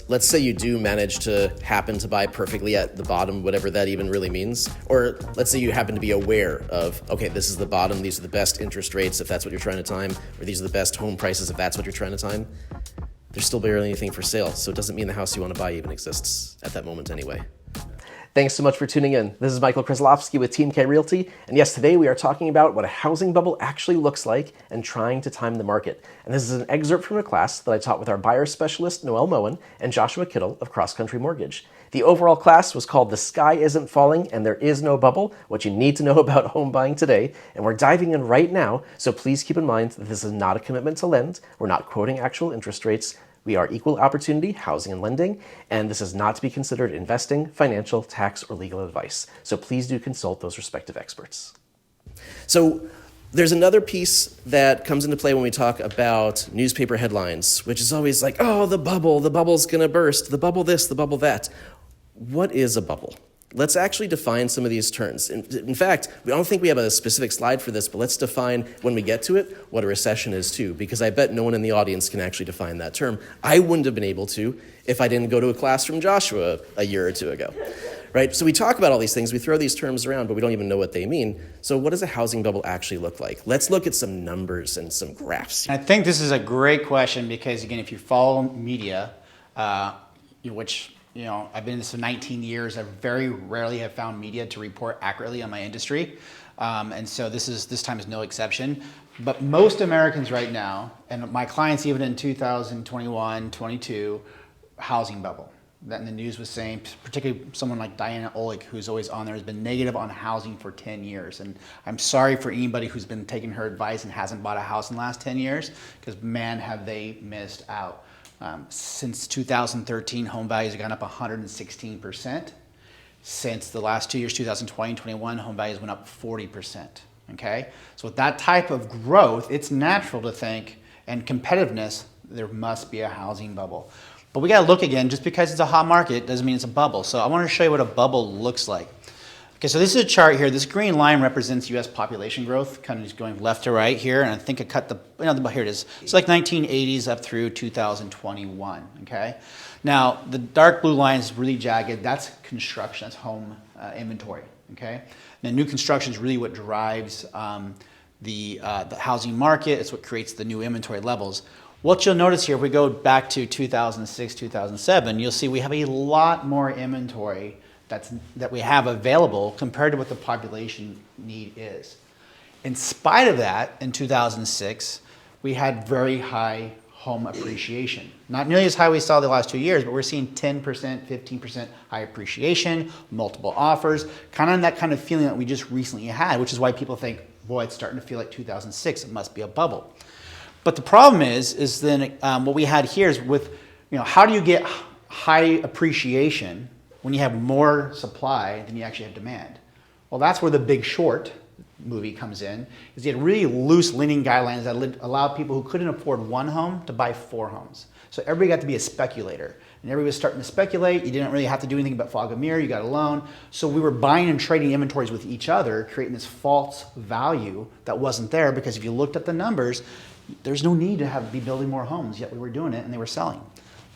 let's say you do manage to happen to buy perfectly at the bottom, whatever that even really means. Or let's say you happen to be aware of, okay, this is the bottom, these are the best interest rates if that's what you're trying to time, or these are the best home prices if that's what you're trying to time. There's still barely anything for sale, so it doesn't mean the house you want to buy even exists at that moment anyway. Thanks so much for tuning in. This is Michael Krasilovsky with Team K Realty, and yes, today we are talking about what a housing bubble actually looks like and trying to time the market. And this is an excerpt from a class that I taught with our buyer specialist, Noel Moen, and Joshua Kittle of Cross Country Mortgage. The overall class was called The Sky Isn't Falling and There Is No Bubble, what you need to know about home buying today, and we're diving in right now, so please keep in mind that this is not a commitment to lend, we're not quoting actual interest rates, we are equal opportunity housing and lending, and this is not to be considered investing, financial, tax, or legal advice. So please do consult those respective experts. So there's another piece that comes into play when we talk about newspaper headlines, which is always like, oh, the bubble's gonna burst, the bubble this, the bubble that. What is a bubble? Let's actually define some of these terms. In fact, I don't think we have a specific slide for this, but let's define, when we get to it, what a recession is too, because I bet no one in the audience can actually define that term. I wouldn't have been able to if I didn't go to a class from Joshua a year or two ago, right? So we talk about all these things, we throw these terms around, but we don't even know what they mean. So what does a housing bubble actually look like? Let's look at some numbers and some graphs. I think this is a great question because, again, if you follow media, which I've been in this for 19 years. I very rarely have found media to report accurately on my industry. And so this time is no exception. But most Americans right now, and my clients even in 2021, 22, housing bubble. That in the news was saying, particularly someone like Diana Olick, who's always on there, has been negative on housing for 10 years. And I'm sorry for anybody who's been taking her advice and hasn't bought a house in the last 10 years, because man, have they missed out. Since 2013, home values have gone up 116%. Since the last 2 years, 2020 and 21, home values went up 40%. Okay? So with that type of growth, it's natural to think, and competitiveness, there must be a housing bubble. But we got to look again, just because it's a hot market doesn't mean it's a bubble. So I want to show you what a bubble looks like. Okay, so this is a chart here. This green line represents U.S. population growth, kind of just going left to right here. And I think I cut here it is. It's like 1980s up through 2021, okay? Now, the dark blue line is really jagged. That's construction, that's home inventory, okay? Now, new construction is really what drives the housing market. It's what creates the new inventory levels. What you'll notice here, if we go back to 2006, 2007, you'll see we have a lot more inventory that we have available compared to what the population need is. In spite of that, in 2006, we had very high home appreciation. Not nearly as high we saw the last 2 years, but we're seeing 10%, 15% high appreciation, multiple offers, kind of that kind of feeling that we just recently had, which is why people think, boy, it's starting to feel like 2006, it must be a bubble. But the problem is then what we had here is with, how do you get high appreciation when you have more supply than you actually have demand? Well, that's where The Big Short movie comes in, is you had really loose lending guidelines that allowed people who couldn't afford one home to buy 4 homes. So everybody got to be a speculator. And everybody was starting to speculate. You didn't really have to do anything but fog a mirror. You got a loan. So we were buying and trading inventories with each other, creating this false value that wasn't there, because if you looked at the numbers, there's no need to be building more homes, yet we were doing it and they were selling.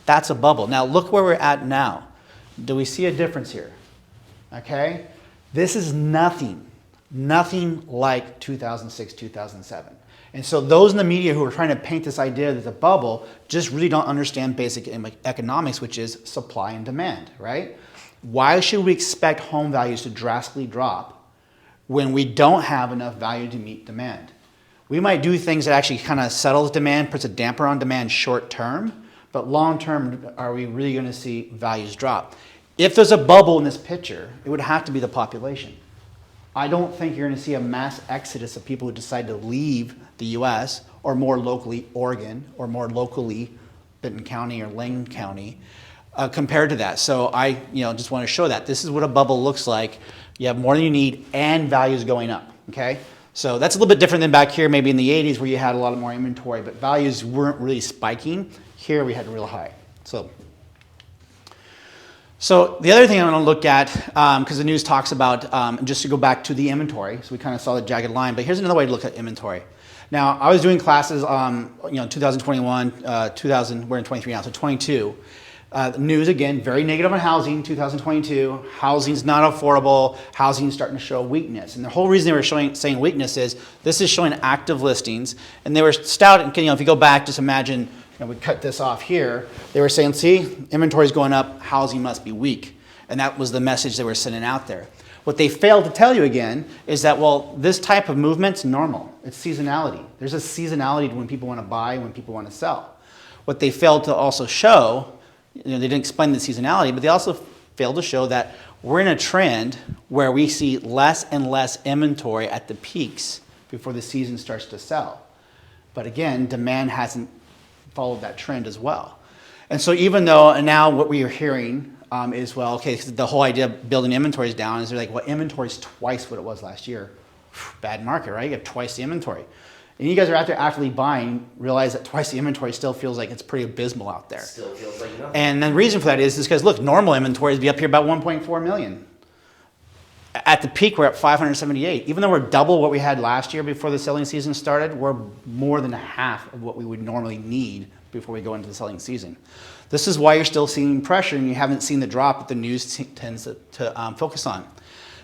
That's a bubble. Now look where we're at now. Do we see a difference here? Okay? This is nothing like 2006, 2007. And so those in the media who are trying to paint this idea that it's a bubble just really don't understand basic economics, which is supply and demand, right? Why should we expect home values to drastically drop when we don't have enough value to meet demand? We might do things that actually kind of settles demand, puts a damper on demand short term, but long term, are we really going to see values drop? If there's a bubble in this picture, it would have to be the population. I don't think you're going to see a mass exodus of people who decide to leave the U.S. or more locally Oregon or more locally Benton County or Lane County compared to that. So I just want to show that. This is what a bubble looks like. You have more than you need and values going up, okay? So that's a little bit different than back here, maybe in the 80s where you had a lot more inventory, but values weren't really spiking. Here we had real high. So the other thing I'm going to look at, because the news talks about, just to go back to the inventory, so we kind of saw the jagged line, but here's another way to look at inventory. Now, I was doing classes, 2021, we're in 23 now, so 22. News, again, very negative on housing, 2022. Housing's not affordable. Housing's starting to show weakness. And the whole reason they were saying weakness is this is showing active listings. And they were stout, if you go back, just imagine, we cut this off here. They were saying, see, inventory's going up, housing must be weak. And that was the message they were sending out there. What they failed to tell you again is that, well, this type of movement's normal. It's seasonality. There's a seasonality to when people want to buy and when people want to sell. What they failed to also show, they didn't explain the seasonality, but they also failed to show that we're in a trend where we see less and less inventory at the peaks before the season starts to sell. But again, demand hasn't followed that trend as well. And so even though, and now what we are hearing is, well, okay, the whole idea of building inventory is down, is they're like, well, inventory is twice what it was last year. Bad market, right? You have twice the inventory. And you guys are out there actively buying, realize that twice the inventory still feels like it's pretty abysmal out there. Still feels like nothing. And the reason for that is because, look, normal inventory is be up here about 1.4 million. At the peak, we're at 578. Even though we're double what we had last year before the selling season started, we're more than half of what we would normally need before we go into the selling season. This is why you're still seeing pressure and you haven't seen the drop that the news tends to focus on.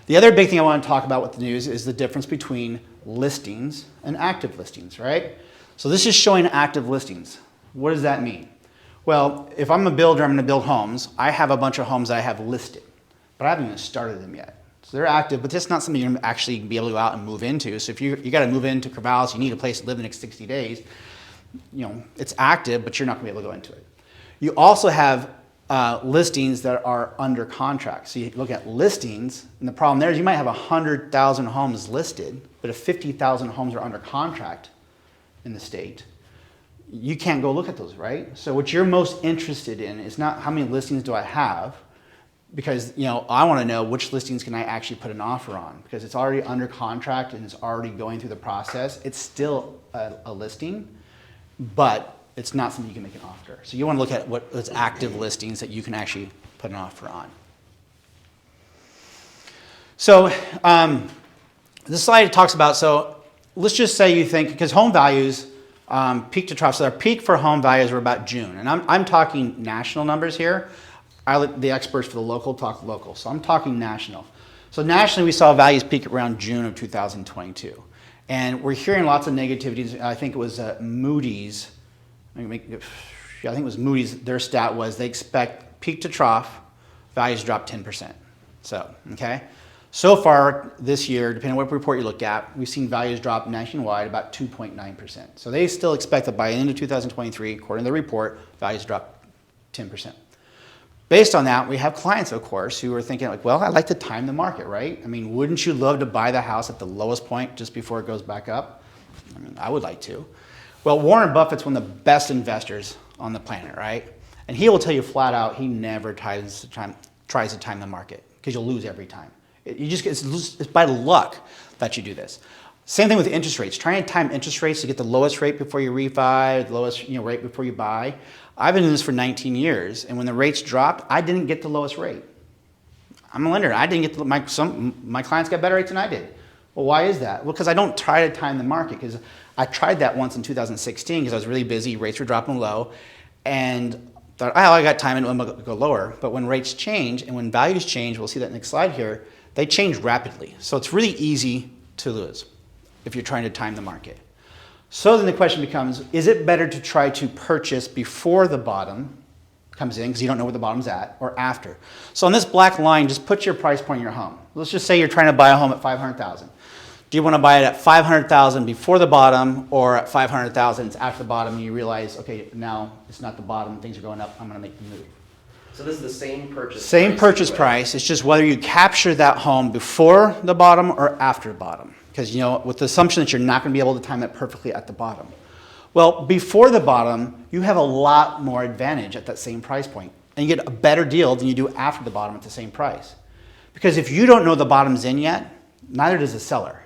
The other big thing I want to talk about with the news is the difference between listings and active listings, right? So this is showing active listings. What does that mean? Well, if I'm a builder, I'm going to build homes. I have a bunch of homes I have listed, but I haven't even started them yet. So they're active, but that's not something you're going to actually be able to go out and move into. So if you got to move into Corvallis, you need a place to live the next 60 days, it's active, but you're not going to be able to go into it. You also have listings that are under contract. So you look at listings, and the problem there is you might have 100,000 homes listed, but if 50,000 homes are under contract in the state, you can't go look at those, right? So what you're most interested in is not how many listings do I have, because I want to know which listings can I actually put an offer on, because it's already under contract and it's already going through the process. It's still a listing, but it's not something you can make an offer. So you want to look at what's active listings that you can actually put an offer on. So this slide talks about, so let's just say you think, because home values, peak to trough, so our peak for home values were about June. And I'm talking national numbers here. I let the experts for the local talk local. So I'm talking national. So nationally, we saw values peak around June of 2022. And we're hearing lots of negativities. I think it was Moody's. I think it was Moody's. Their stat was they expect peak to trough values to drop 10%. So, okay. So far this year, depending on what report you look at, we've seen values drop nationwide about 2.9%. So they still expect that by the end of 2023, according to the report, values drop 10%. Based on that, we have clients, of course, who are thinking like, well, I'd like to time the market, right? I mean, wouldn't you love to buy the house at the lowest point just before it goes back up? I mean, I would like to. Well, Warren Buffett's one of the best investors on the planet, right? And he will tell you flat out, he never tries to time the market, because you'll lose every time. It's by luck that you do this. Same thing with interest rates. Trying to time interest rates to get the lowest rate before you refi, the lowest rate before you buy. I've been doing this for 19 years, and when the rates dropped, I didn't get the lowest rate. I'm a lender. I didn't get my clients got better rates than I did. Well, why is that? Well, because I don't try to time the market, because I tried that once in 2016 because I was really busy, rates were dropping low, and thought, oh, I got time and I'm going to go lower. But when rates change and when values change, we'll see that next slide here, they change rapidly. So it's really easy to lose if you're trying to time the market. So then the question becomes, is it better to try to purchase before the bottom comes in, because you don't know where the bottom's at, or after? So on this black line, just put your price point in your home. Let's just say you're trying to buy a home at $500,000. Do you want to buy it at $500,000 before the bottom, or at $500,000 it's after the bottom and you realize, okay, now it's not the bottom, things are going up, I'm going to make the move? So this is the same purchase price. Same purchase price. It's just whether you capture that home before the bottom or after the bottom. Because, with the assumption that you're not going to be able to time it perfectly at the bottom. Well, before the bottom, you have a lot more advantage at that same price point. And you get a better deal than you do after the bottom at the same price. Because if you don't know the bottom's in yet, neither does the seller.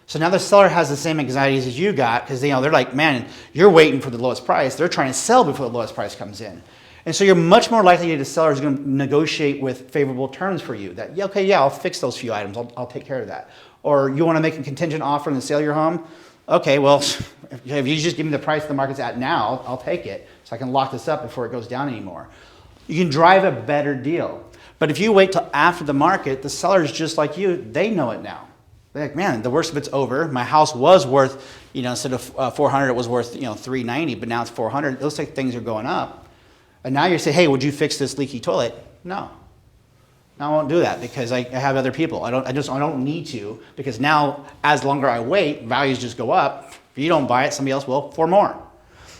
So now the seller has the same anxieties as you got, because they're like, man, you're waiting for the lowest price. They're trying to sell before the lowest price comes in. And so you're much more likely that the seller is going to negotiate with favorable terms for you. That, I'll fix those few items. I'll take care of that. Or you want to make a contingent offer on the sale of your home? Okay, well, if you just give me the price the market's at now, I'll take it, so I can lock this up before it goes down anymore. You can drive a better deal. But if you wait till after the market, the sellers just like you, they know it now. They're like, man, the worst of it's over. My house was worth, instead of 400, it was worth, 390, but now it's 400. It looks like things are going up. And now you say, hey, would you fix this leaky toilet? No. I won't do that because I have other people. I don't need to, because now as longer I wait, values just go up. If you don't buy it, somebody else will for more.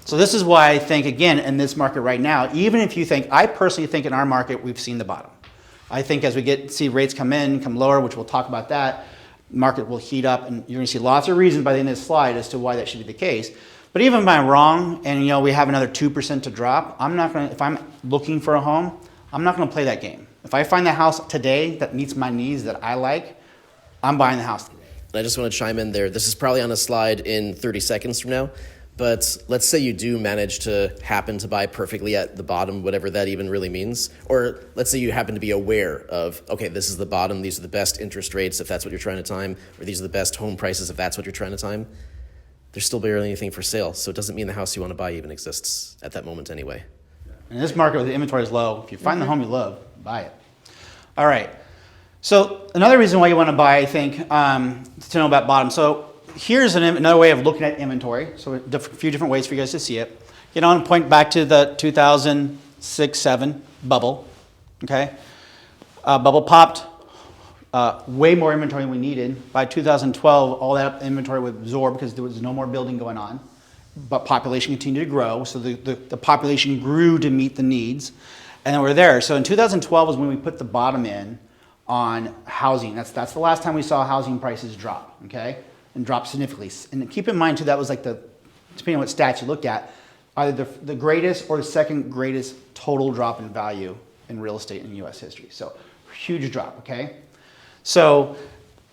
So this is why I think, again, in this market right now, even if you think, I personally think in our market, we've seen the bottom. I think as we see rates come lower, which we'll talk about that, market will heat up, and you're going to see lots of reasons by the end of this slide as to why that should be the case. But even if I'm wrong, and we have another 2% to drop, if I'm looking for a home, I'm not going to play that game. If I find the house today that meets my needs that I like, I'm buying the house today. I just want to chime in there. This is probably on a slide in 30 seconds from now, but let's say you do manage to happen to buy perfectly at the bottom, whatever that even really means. Or let's say you happen to be aware of, okay, this is the bottom, these are the best interest rates if that's what you're trying to time, or these are the best home prices if that's what you're trying to time. There's still barely anything for sale, so it doesn't mean the house you want to buy even exists at that moment anyway. In this market where the inventory is low, if you find the home you love, buy it. All right. So another reason why you want to buy, I think, to know about bottom. So here's another way of looking at inventory. So a few different ways for you guys to see it. And point back to the 2006-07 bubble. Okay. Bubble popped. Way more inventory than we needed. By 2012, all that inventory was absorbed because there was no more building going on. But population continued to grow, so the population grew to meet the needs, and then we're there. So in 2012 was when we put the bottom in on housing. That's the last time we saw housing prices drop, okay, and drop significantly. And keep in mind too, that was like depending on what stats you looked at, either the greatest or the second greatest total drop in value in real estate in U.S. history. So huge drop, okay. So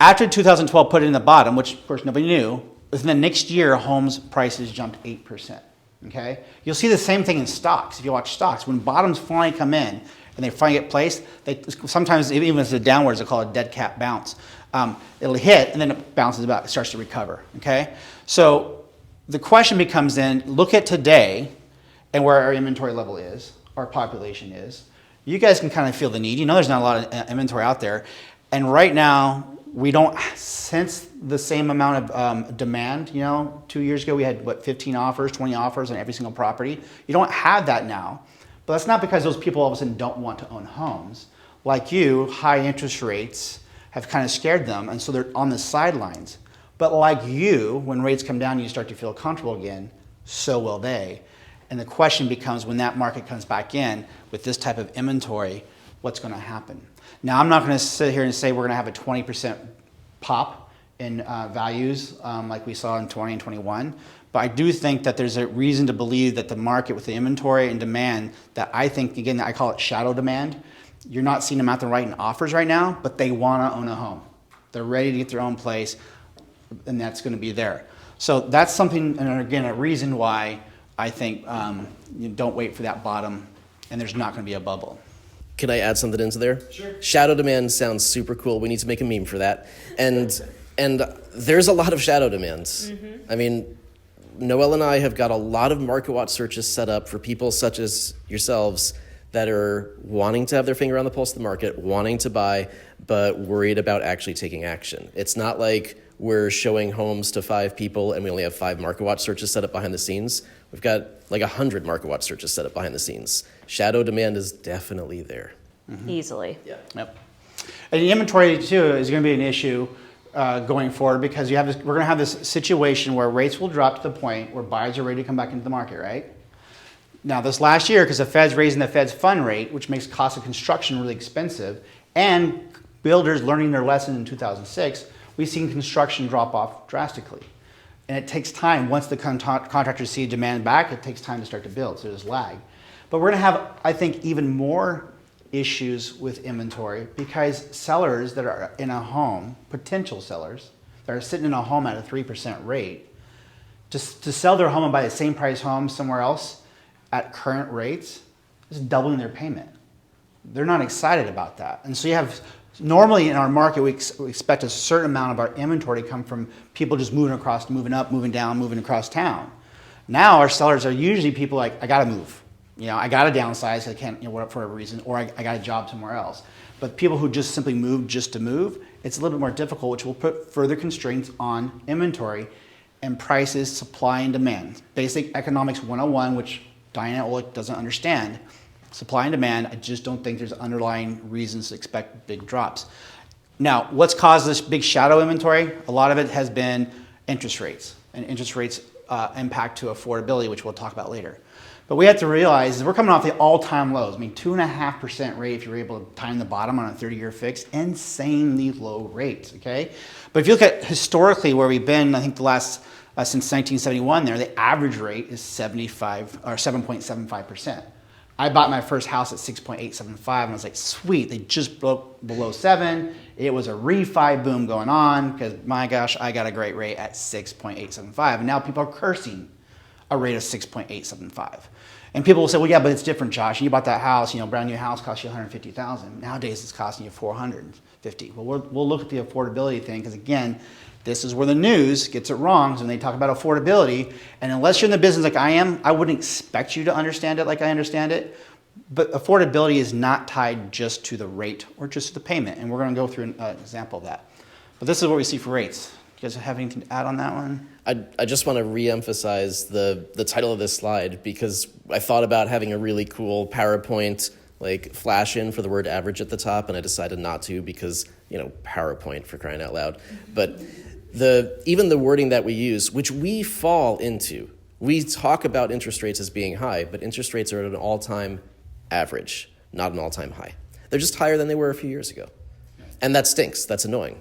after 2012 put it in the bottom, which of course nobody knew. Within the next year, homes prices jumped 8%. Okay, you'll see the same thing in stocks. If you watch stocks, when bottoms finally come in and they finally get placed, they sometimes even if it's a downwards, they call it a dead cat bounce. It'll hit and then it bounces back, it starts to recover. Okay, so the question becomes then: look at today and where our inventory level is, our population is. You guys can kind of feel the need. There's not a lot of inventory out there, and right now, we don't sense the same amount of demand. 2 years ago we had 15 offers, 20 offers on every single property. You don't have that now, but that's not because those people all of a sudden don't want to own homes. Like you, high interest rates have kind of scared them, and so they're on the sidelines. But like you, when rates come down and you start to feel comfortable again, so will they. And the question becomes, when that market comes back in with this type of inventory, what's going to happen? Now, I'm not going to sit here and say we're going to have a 20% pop in values like we saw in 20 and 21, but I do think that there's a reason to believe that the market with the inventory and demand that I think, again, I call it shadow demand. You're not seeing them out there writing offers right now, but they want to own a home. They're ready to get their own place, and that's going to be there. So that's something, and again, a reason why I think you don't wait for that bottom, and there's not going to be a bubble. Can I add something into there? Sure. Shadow demand sounds super cool. We need to make a meme for that. And there's a lot of shadow demands. Mm-hmm. I mean, Noelle and I have got a lot of market watch searches set up for people such as yourselves that are wanting to have their finger on the pulse of the market, wanting to buy, but worried about actually taking action. It's not like we're showing homes to 5 people and we only have 5 market watch searches set up behind the scenes. We've got like 100 market watch searches set up behind the scenes. Shadow demand is definitely there. Mm-hmm. Easily. Yeah. Yep. And the inventory too is going to be an issue going forward because we're going to have this situation where rates will drop to the point where buyers are ready to come back into the market, right? Now this last year, because the Fed's raising the Fed's fund rate, which makes cost of construction really expensive, and builders learning their lesson in 2006, we've seen construction drop off drastically. And it takes time. Once the contractors see demand back, it takes time to start to build, so there's lag. But we're going to have, I think, even more issues with inventory because sellers that are in a home, potential sellers, that are sitting in a home at a 3% rate, to sell their home and buy the same price home somewhere else at current rates is doubling their payment. They're not excited about that. And so you have, normally in our market, we expect a certain amount of our inventory to come from people just moving across, moving up, moving down, moving across town. Now our sellers are usually people like, I gotta move. I got to downsize, I can't, for a reason, or I got a job somewhere else. But people who just simply move just to move, it's a little bit more difficult, which will put further constraints on inventory and prices, supply and demand. Basic economics 101, which Diana Olick doesn't understand. Supply and demand, I just don't think there's underlying reasons to expect big drops. Now, what's caused this big shadow inventory? A lot of it has been interest rates, and interest rates impact to affordability, which we'll talk about later. But we have to realize is we're coming off the all-time lows. I mean, 2.5% rate if you're able to time the bottom on a 30-year fix, insanely low rates, okay? But if you look at historically where we've been, I think the last, since 1971 there, the average rate is 7.75%. I bought my first house at 6.875 and I was like, sweet, they just broke below 7. It was a refi boom going on because my gosh, I got a great rate at 6.875. And now people are cursing a rate of 6.875. And people will say, well, yeah, but it's different, Josh. You bought that house, brand new house cost you $150,000. Nowadays it's costing you $450,000. Well, we'll look at the affordability thing because again, this is where the news gets it wrong. So when they talk about affordability, and unless you're in the business like I am, I wouldn't expect you to understand it like I understand it. But affordability is not tied just to the rate or just to the payment. And we're going to go through an example of that. But this is what we see for rates. You guys have anything to add on that one? I just want to reemphasize the title of this slide because I thought about having a really cool PowerPoint flash in for the word average at the top, and I decided not to because, PowerPoint for crying out loud. But even the wording that we use, which we fall into, we talk about interest rates as being high, but interest rates are at an all-time average, not an all-time high. They're just higher than they were a few years ago. And that stinks. That's annoying.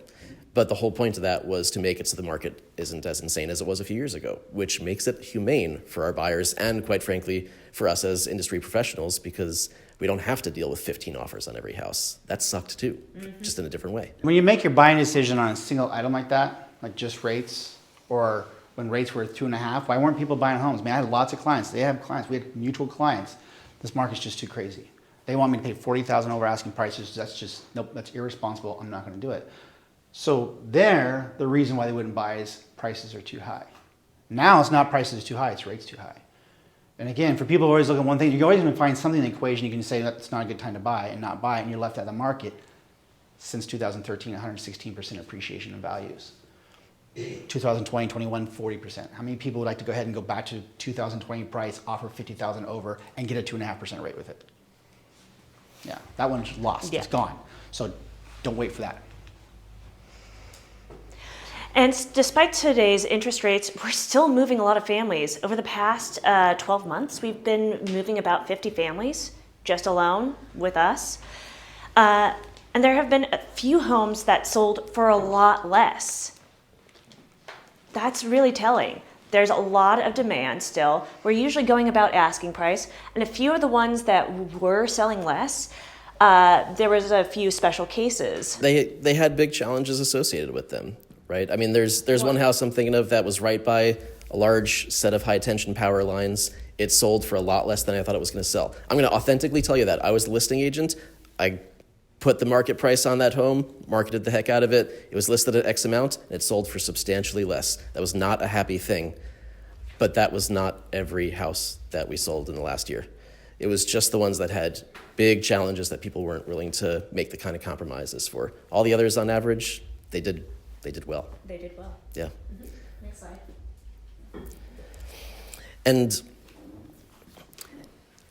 But the whole point of that was to make it so the market isn't as insane as it was a few years ago, which makes it humane for our buyers and, quite frankly, for us as industry professionals because we don't have to deal with 15 offers on every house. That sucked too, just in a different way. When you make your buying decision on a single item like that, like just rates, or when rates were 2.5, why weren't people buying homes? I had lots of clients. They have clients. We had mutual clients. This market's just too crazy. They want me to pay $40,000 over asking prices. That's just, nope, that's irresponsible. I'm not going to do it. So the reason why they wouldn't buy is prices are too high. Now it's not prices are too high, it's rates too high. And again, for people who always look at one thing, you're always going to find something in the equation you can say that's not a good time to buy and not buy it, and you're left out of the market. Since 2013, 116% appreciation in values. 2020, 21, 40%. How many people would like to go ahead and go back to 2020 price, offer $50,000 over, and get a 2.5% rate with it? Yeah, that one's lost. Yeah. It's gone. So don't wait for that. And despite today's interest rates, we're still moving a lot of families. Over the past 12 months, we've been moving about 50 families just alone with us. And there have been a few homes that sold for a lot less. That's really telling. There's a lot of demand still. We're usually going about asking price. And a few of the ones that were selling less, there was a few special cases. They had big challenges associated with them. Right? I mean, there's one house I'm thinking of that was right by a large set of high-tension power lines. It sold for a lot less than I thought it was going to sell. I'm going to authentically tell you that. I was a listing agent. I put the market price on that home, marketed the heck out of it. It was listed at X amount, and it sold for substantially less. That was not a happy thing. But that was not every house that we sold in the last year. It was just the ones that had big challenges that people weren't willing to make the kind of compromises for. All the others, on average, they did well. They did well. Yeah. Mm-hmm. Next slide. And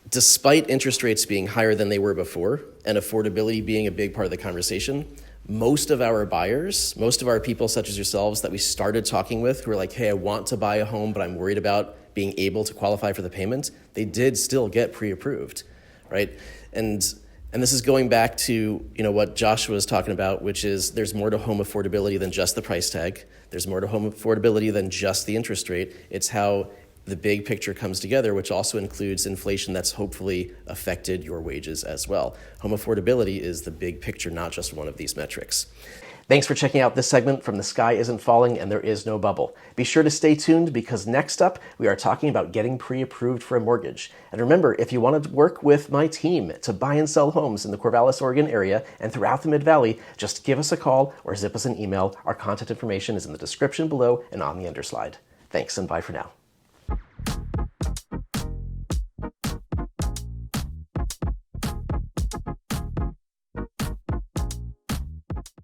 despite interest rates being higher than they were before and affordability being a big part of the conversation, most of our buyers, most of our people such as yourselves that we started talking with who are like, hey, I want to buy a home, but I'm worried about being able to qualify for the payment, they did still get pre-approved, right? And this is going back to what Joshua was talking about, which is there's more to home affordability than just the price tag. There's more to home affordability than just the interest rate. It's how the big picture comes together, which also includes inflation that's hopefully affected your wages as well. Home affordability is the big picture, not just one of these metrics. Thanks for checking out this segment from The Sky Isn't Falling and There Is No Bubble. Be sure to stay tuned because next up, we are talking about getting pre-approved for a mortgage. And remember, if you want to work with my team to buy and sell homes in the Corvallis, Oregon area and throughout the Mid-Valley, just give us a call or zip us an email. Our contact information is in the description below and on the underslide. Thanks and bye for now.